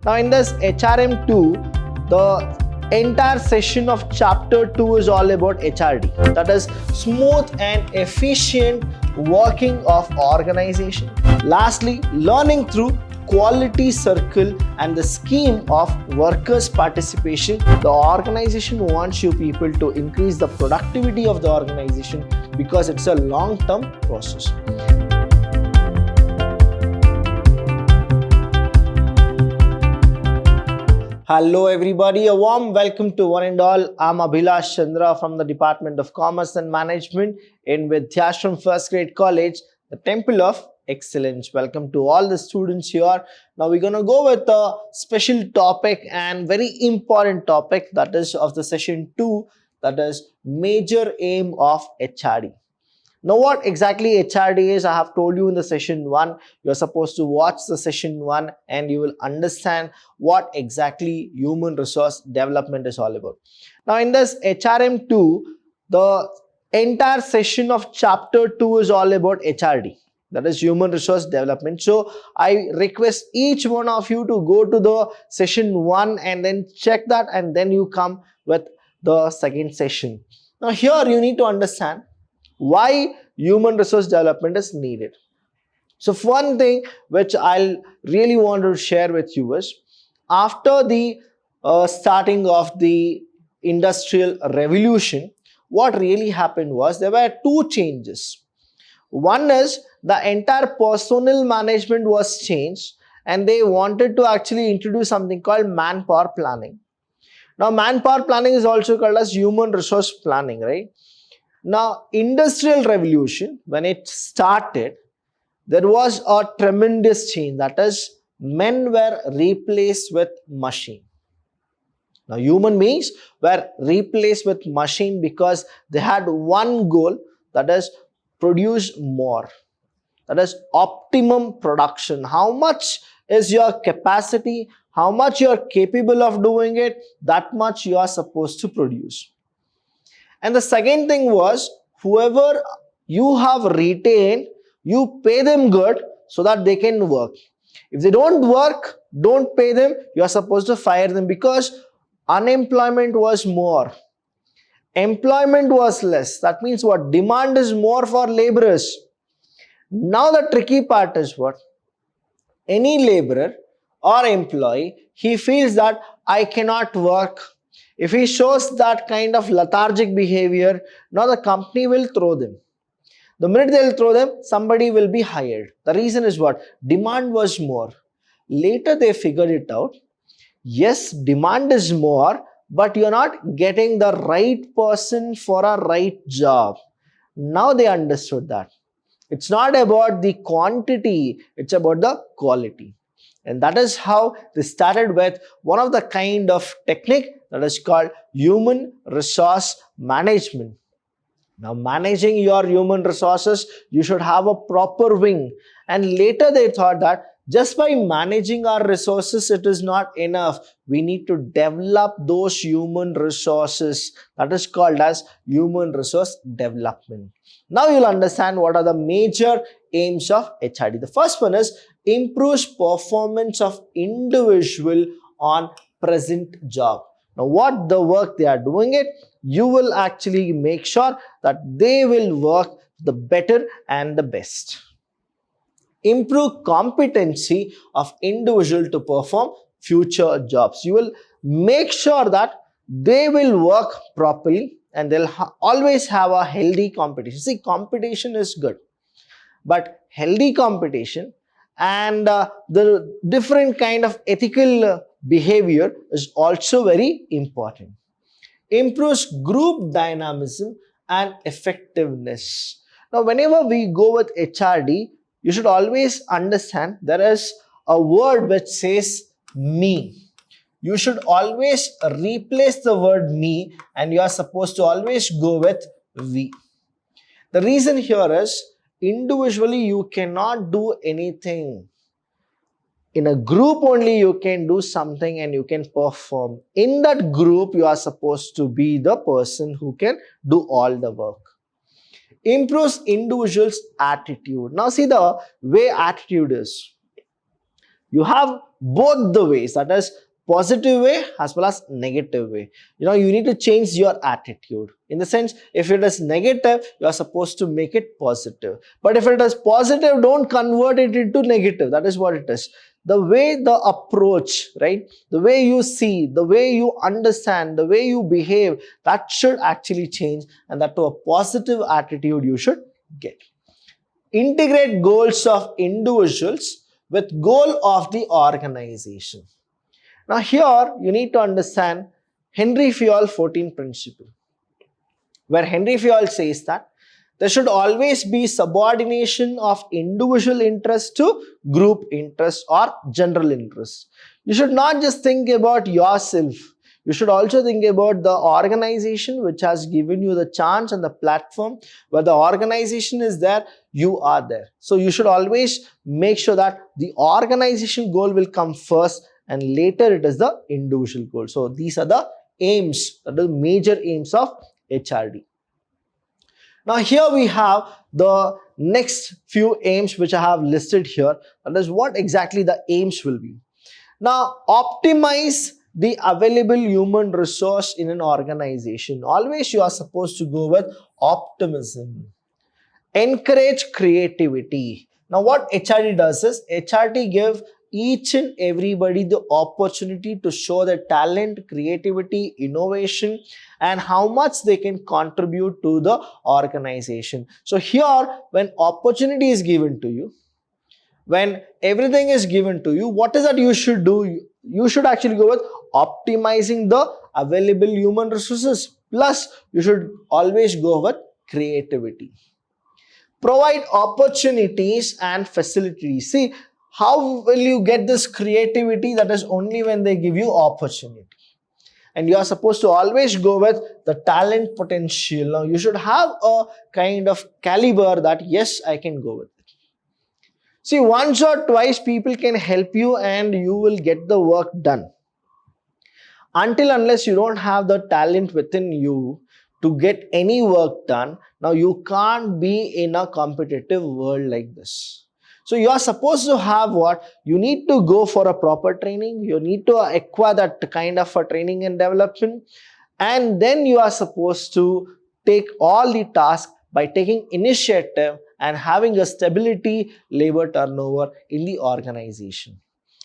Now in this HRM2, the entire session of chapter 2 is all about HRD. That is smooth and efficient working of organization. Lastly, learning through quality circle and the scheme of workers' participation. The organization wants you people to increase the productivity of the organization because it's a long-term process. Hello everybody, a warm welcome to one and all. I'm Abhilash Chandra from the Department of Commerce and Management in Vidyashram First Grade College, the Temple of Excellence. Welcome to all the students here. Now we're going to go with a special topic and very important topic, that is of the session 2, that is major aim of HRD. Now what exactly HRD is, I have told you in the session 1. You're supposed to watch the session 1 and you will understand what exactly human resource development is all about. Now in this HRM2, the entire session of chapter 2 is all about HRD. That is human resource development. So I request each one of you to go to the session 1 and then check that, and then you come with the second session. Now here you need to understand why human resource development is needed. So one thing which I'll really want to share with you is, after the starting of the industrial revolution, what really happened was there were two changes. One is the entire personnel management was changed and they wanted to actually introduce something called manpower planning. Now manpower planning is also called as human resource planning, right? Now, industrial revolution, when it started, there was a tremendous change. That is, men were replaced with machine. Now, human beings were replaced with machine because they had one goal, that is, produce more. That is optimum production. How much is your capacity? How much you are capable of doing it? That much you are supposed to produce. And the second thing was, whoever you have retained, you pay them good so that they can work. If they don't work, don't pay them, you are supposed to fire them, because unemployment was more. Employment was less. That means what? Demand is more for laborers. Now the tricky part is what? Any laborer or employee, he feels that I cannot work. If he shows that kind of lethargic behavior, now the company will throw them. The minute they will throw them, somebody will be hired. The reason is what? Demand was more. Later they figured it out. Yes, demand is more, but you're not getting the right person for a right job. Now they understood that. It's not about the quantity, it's about the quality. And that is how they started with one of the kind of technique that is called human resource management. Now, managing your human resources, you should have a proper wing. And later they thought that just by managing our resources, it is not enough. We need to develop those human resources. That is called as human resource development. Now you'll understand what are the major aims of HRD. The first one is improves performance of individual on present job. Now what the work they are doing it, you will actually make sure that they will work the better and the best. Improve competency of individual to perform future jobs. You will make sure that they will work properly and they'll always have a healthy competition. See, competition is good, but healthy competition and the different kind of ethical behavior is also very important. Improves group dynamism and effectiveness. Now, whenever we go with HRD, you should always understand there is a word which says me. You should always replace the word me and you are supposed to always go with we. The reason here is, individually you cannot do anything. In a group only you can do something and you can perform. In that group you are supposed to be the person who can do all the work. Improves individual's attitude. Now see the way attitude is. You have both the ways, that is positive way as well as negative way. You need to change your attitude. In the sense, if it is negative, you are supposed to make it positive. But if it is positive, don't convert it into negative. That is what it is. The way the approach, right? The way you see, the way you understand, the way you behave, that should actually change, and that to a positive attitude you should get. Integrate goals of individuals with goal of the organization. Now here you need to understand Henry Fayol 14 principle, where Henry Fayol says that there should always be subordination of individual interest to group interest or general interest. You should not just think about yourself. You should also think about the organization which has given you the chance and the platform. Where the organization is there, you are there. So you should always make sure that the organization goal will come first, and later it is the individual goal. So these are the aims, the major aims of HRD. Now here we have the next few aims which I have listed here. That is what exactly the aims will be. Now, optimize the available human resource in an organization. Always you are supposed to go with optimism. Encourage creativity. Now what HRD does is, HRD gives each and everybody the opportunity to show their talent, creativity, innovation, and how much they can contribute to the organization. So here, when opportunity is given to you, when everything is given to you, what is that you should do? You should actually go with optimizing the available human resources. Plus, you should always go with creativity. Provide opportunities and facilities. See, how will you get this creativity? That is only when they give you opportunity. And you are supposed to always go with the talent potential. Now, you should have a kind of caliber that, yes, I can go with it. See, once or twice people can help you and you will get the work done. Unless you don't have the talent within you to get any work done, now you can't be in a competitive world like this. So you are supposed to have what? You need to go for a proper training. You need to acquire that kind of a training and development. And then you are supposed to take all the tasks by taking initiative and having a stability labor turnover in the organization.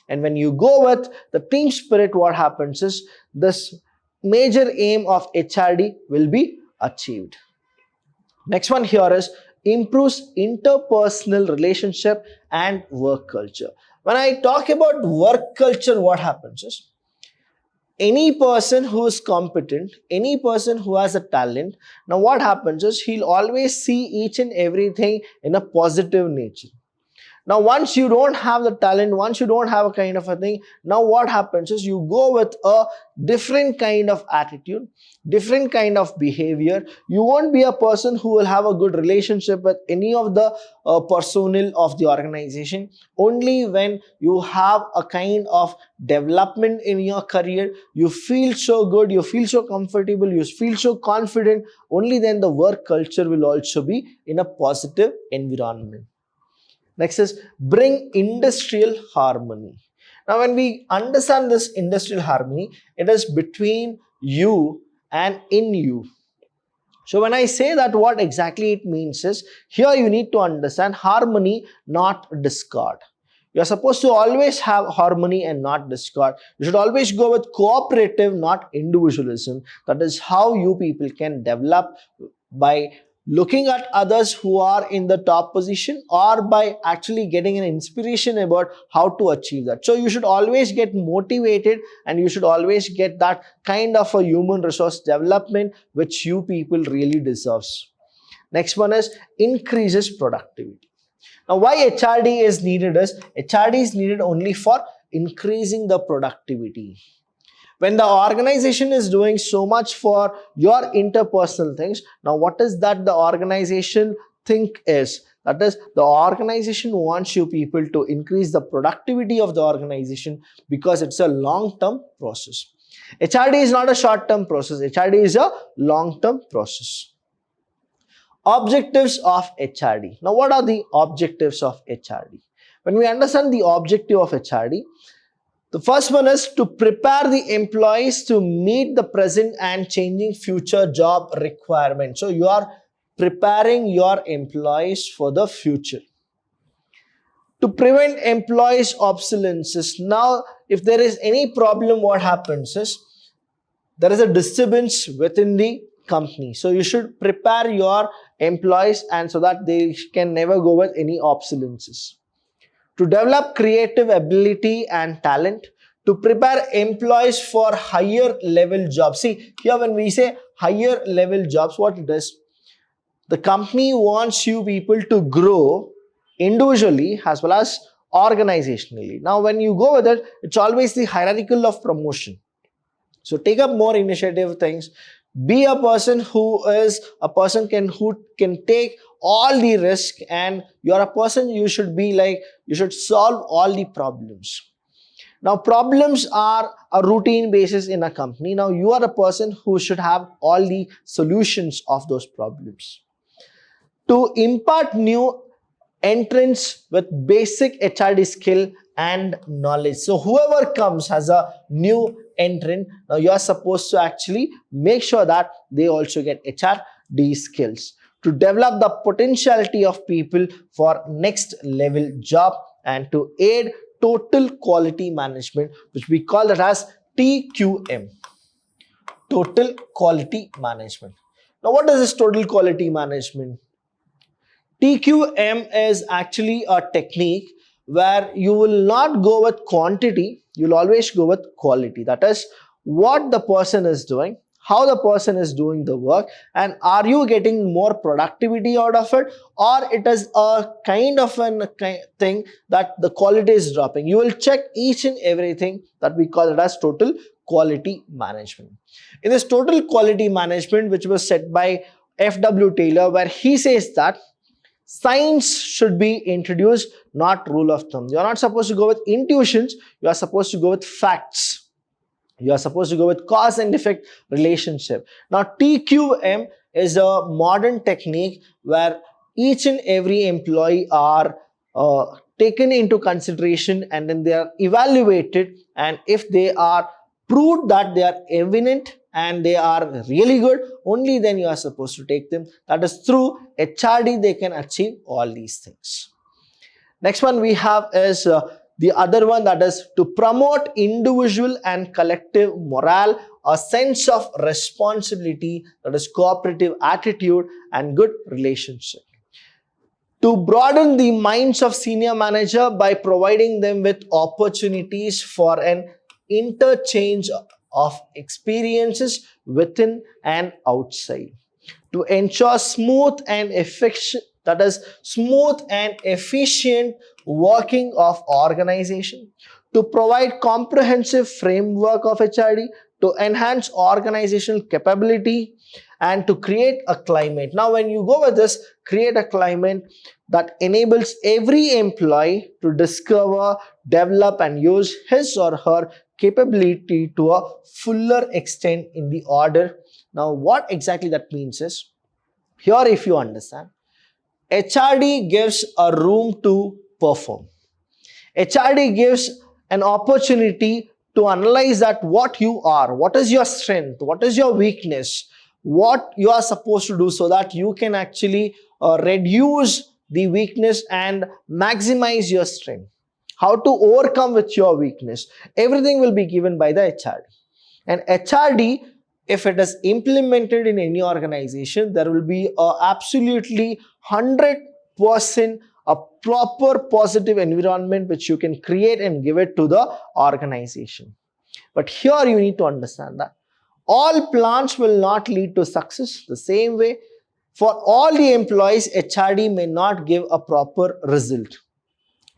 And when you go with the team spirit, what happens is this major aim of HRD will be achieved. Next one here is improves interpersonal relationship and work culture. When I talk about work culture, what happens is, any person who is competent, any person who has a talent, now what happens is he'll always see each and everything in a positive nature. Now, once you don't have the talent, once you don't have a kind of a thing, now what happens is you go with a different kind of attitude, different kind of behavior. You won't be a person who will have a good relationship with any of the personnel of the organization. Only when you have a kind of development in your career, you feel so good, you feel so comfortable, you feel so confident, only then the work culture will also be in a positive environment. Next is bring industrial harmony. Now, when we understand this industrial harmony, it is between you and in you. So when I say that, what exactly it means is, here you need to understand harmony, not discord. You are supposed to always have harmony and not discord. You should always go with cooperative, not individualism. That is how you people can develop, by looking at others who are in the top position, or by actually getting an inspiration about how to achieve that. So you should always get motivated, and you should always get that kind of a human resource development which you people really deserves. Next one is increases productivity. Now, why HRD is needed is, HRD is needed only for increasing the productivity. When the organization is doing so much for your interpersonal things, now what is that the organization think is? That is, the organization wants you people to increase the productivity of the organization, because it's a long-term process. HRD is not a short-term process. HRD is a long-term process. Objectives of HRD. Now, what are the objectives of HRD? When we understand the objective of HRD, The first one is to prepare the employees to meet the present and changing future job requirements. So you are preparing your employees for the future. To prevent employees obsolescence. Now, if there is any problem, what happens is there is a disturbance within the company. So you should prepare your employees and so that they can never go with any obsolescence. To develop creative ability and talent, to prepare employees for higher level jobs. See, here when we say higher level jobs, what it is? The company wants you people to grow individually as well as organizationally. Now, when you go with it, it's always the hierarchical of promotion. So take up more initiative things. Be a person who can take all the risk, and you're a person you should be like, you should solve all the problems. Now, problems are a routine basis in a company. Now, you are a person who should have all the solutions of those problems. To impart new entrants with basic HRD skill and knowledge. So whoever comes as a new entrant, now you are supposed to actually make sure that they also get HRD skills to develop the potentiality of people for next level job and to aid total quality management, which we call that as TQM, total quality management. Now, what is this total quality management? TQM is actually a technique where you will not go with quantity, you'll always go with quality. That is what the person is doing, how the person is doing the work, and are you getting more productivity out of it, or it is a kind of thing that the quality is dropping. You will check each and everything that we call it as total quality management. In this total quality management, which was set by F.W. Taylor, where he says that science should be introduced, not rule of thumb. You are not supposed to go with intuitions, you are supposed to go with facts. You are supposed to go with cause and effect relationship. Now, TQM is a modern technique where each and every employee are taken into consideration and then they are evaluated, and if they are proved that they are eminent and they are really good, only then you are supposed to take them. That is through HRD they can achieve all these things. Next one we have is the other one, that is to promote individual and collective morale, a sense of responsibility, that is cooperative attitude and good relationship. To broaden the minds of senior manager by providing them with opportunities for an interchange of experiences within and outside. To ensure smooth and efficient working of organization. To provide comprehensive framework of HRD. To enhance organizational capability and to create a climate. Now, when you go with this, create a climate that enables every employee to discover, develop and use his or her capability to a fuller extent in the order. Now, what exactly that means is, here if you understand, HRD gives a room to perform. HRD gives an opportunity to analyze that what you are, what is your strength, what is your weakness, what you are supposed to do so that you can actually reduce the weakness and maximize your strength. How to overcome with your weakness. Everything will be given by the HRD. And HRD, if it is implemented in any organization, there will be absolutely 100% a proper positive environment which you can create and give it to the organization. But here you need to understand that all plans will not lead to success the same way. For all the employees, HRD may not give a proper result.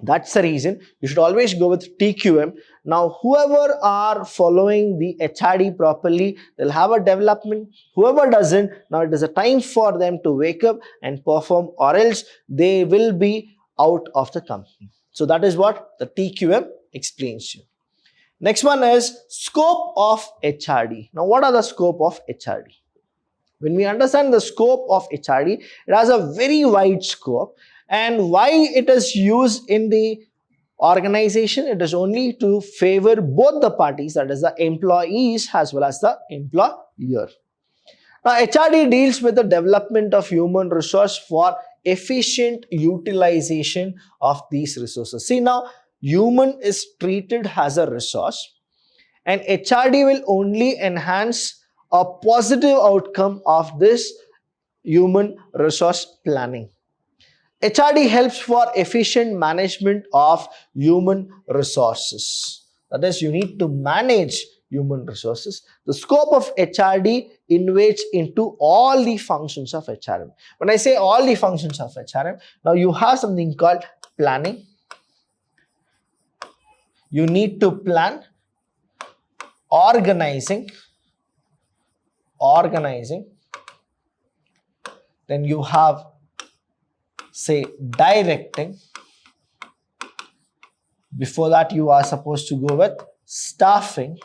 That's the reason you should always go with TQM. Now, whoever are following the HRD properly, they'll have a development. Whoever doesn't, now it is a time for them to wake up and perform, or else they will be out of the company. So that is what the TQM explains you. Next one is scope of HRD. Now, what are the scope of HRD? When we understand the scope of HRD, it has a very wide scope. And why it is used in the organization, it is only to favor both the parties, that is the employees as well as the employer. Now, HRD deals with the development of human resource for efficient utilization of these resources. See, now human is treated as a resource, and HRD will only enhance a positive outcome of this human resource planning. HRD helps for efficient management of human resources. That is, you need to manage human resources. The scope of HRD invades into all the functions of HRM. When I say all the functions of HRM, now you have something called planning. You need to plan, organizing, then you have, say, directing. Before that, you are supposed to go with staffing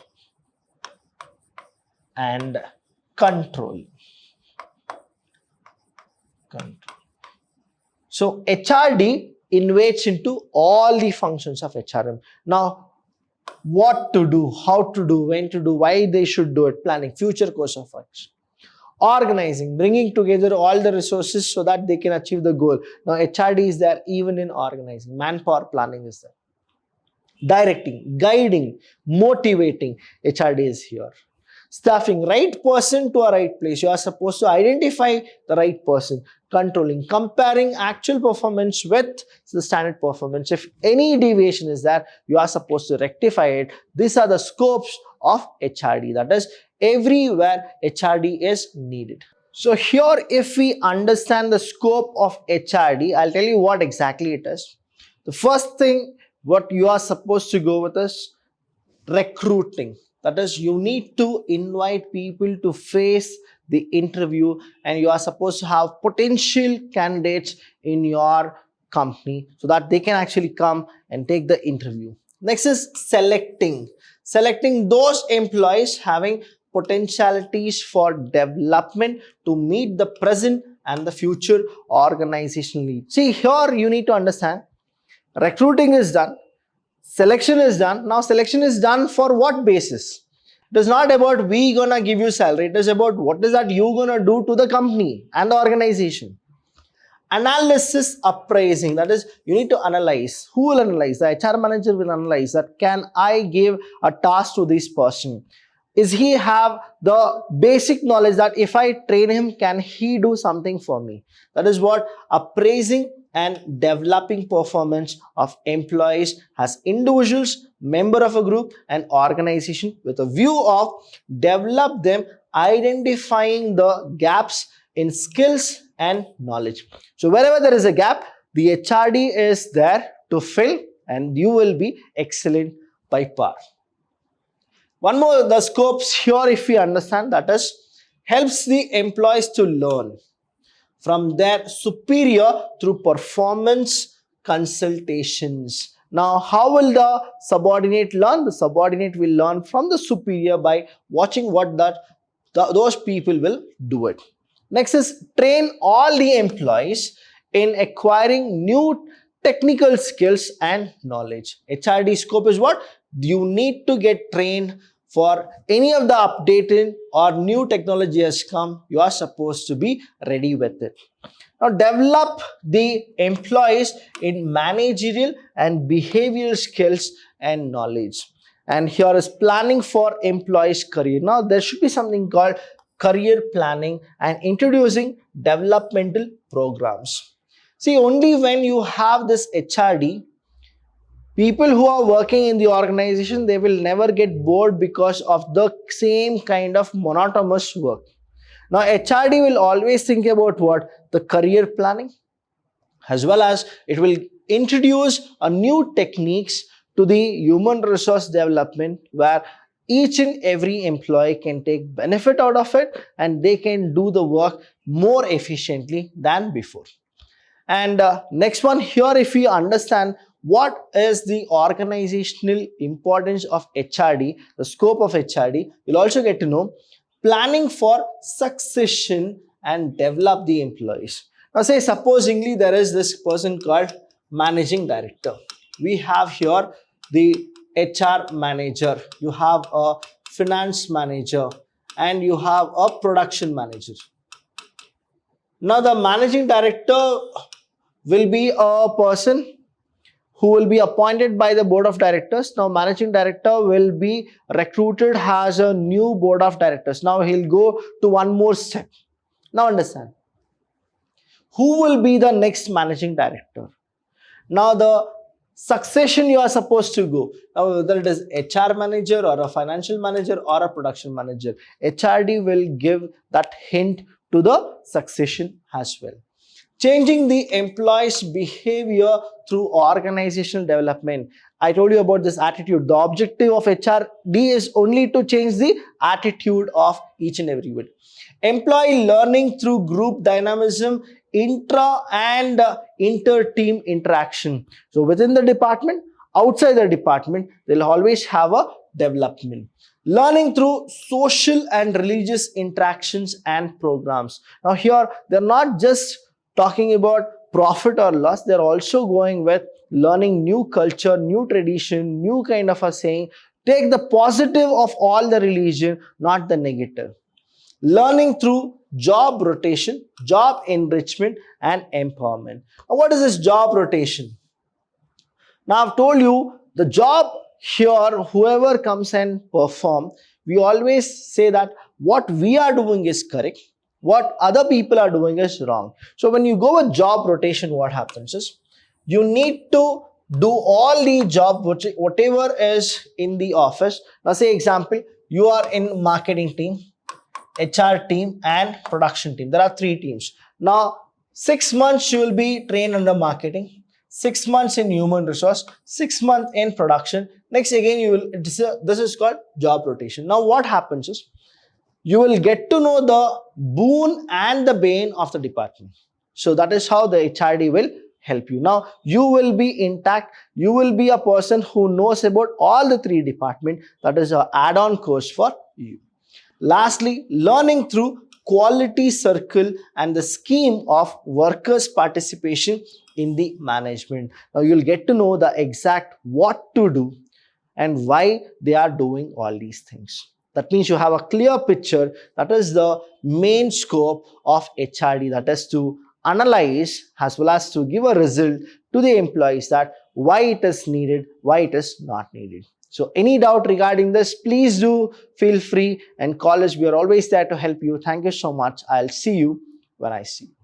and control. So HRD invades into all the functions of HRM. Now, what to do, how to do, when to do, why they should do it, planning, future course of action. Organizing, bringing together all the resources so that they can achieve the goal. Now, HRD is there even in organizing. Manpower planning is there. Directing, guiding, motivating, HRD is here. Staffing, right person to a right place. You are supposed to identify the right person. Controlling, comparing actual performance with the standard performance. If any deviation is there, you are supposed to rectify it. These are the scopes of HRD. That is, everywhere HRD is needed. So here, if we understand the scope of HRD, I'll tell you what exactly it is. The first thing what you are supposed to go with is recruiting. That is, you need to invite people to face the interview, and you are supposed to have potential candidates in your company so that they can actually come and take the interview. Next is selecting. Selecting those employees having potentialities for development to meet the present and the future organizational needs. See, here you need to understand, recruiting is done, selection is done. Now, selection is done for what basis? It is not about we gonna give you salary. It is about what is that you gonna do to the company and the organization. Analysis, appraising. That is, you need to analyze. Who will analyze? The HR manager will analyze that. Can I give a task to this person? Is he have the basic knowledge that if I train him, can he do something for me? That is what appraising and developing performance of employees as individuals, member of a group and organization with a view of develop them, identifying the gaps in skills and knowledge. So wherever there is a gap, the HRD is there to fill and you will be excellent by par. One more, the scopes here, if we understand, that is, helps the employees to learn from their superior through performance consultations. Now, how will the subordinate learn? The subordinate will learn from the superior by watching what those people will do it. Next is train all the employees in acquiring new technical skills and knowledge. HRD scope is what? You need to get trained for any of the updated or new technology has come. You are supposed to be ready with it. Now, develop the employees in managerial and behavioral skills and knowledge. And here is planning for employees' career. Now, there should be something called career planning and introducing developmental programs. See, only when you have this HRD, people who are working in the organization, they will never get bored because of the same kind of monotonous work. Now, HRD will always think about what? The career planning, as well as it will introduce a new techniques to the human resource development where each and every employee can take benefit out of it and they can do the work more efficiently than before. And next one here, if we understand what is the organizational importance of HRD, the scope of HRD, you'll also get to know planning for succession and develop the employees. Now, say supposingly there is this person called managing director. we have here the HR manager, you have a finance manager, and you have a production manager. Now, the managing director will be a person who will be appointed by the board of directors. Now, managing director will be recruited as a new board of directors. Now, he'll go to one more step. Now, understand. Who will be the next managing director? Now, the succession you are supposed to go. Now, whether it is HR manager or a financial manager or a production manager, HRD will give that hint to the succession as well. Changing the employee's behavior through organizational development. I told you about this attitude. The objective of HRD is only to change the attitude of each and everybody. Employee learning through group dynamism, intra and inter-team interaction. So within the department, outside the department, they'll always have a development. Learning through social and religious interactions and programs. Now here, they're not just talking about profit or loss, they're also going with learning new culture, new tradition, new kind of a saying. Take the positive of all the religion, not the negative. Learning through job rotation, job enrichment, and empowerment. Now, what is this job rotation? Now, I've told you the job here, whoever comes and perform, we always say that what we are doing is correct, what other people are doing is wrong. So, when you go with job rotation, what happens is you need to do all the job, whatever is in the office. Now, say example, you are in marketing team, HR team, and production team. There are 3 teams. Now, 6 months you will be trained under marketing, 6 months in human resource, 6 months in production. Next again, you will. This is called job rotation. Now, what happens is you will get to know the boon and the bane of the department. So that is how the HRD will help you. Now, you will be intact. You will be a person who knows about all the 3 departments. That is an add-on course for you. Lastly, learning through quality circle and the scheme of workers' participation in the management. Now, you'll get to know the exact what to do and why they are doing all these things. That means you have a clear picture. That is the main scope of HRD. That is to analyze as well as to give a result to the employees that why it is needed, why it is not needed. So any doubt regarding this, please do feel free and call us. We are always there to help you. Thank you so much. I'll see you when I see you.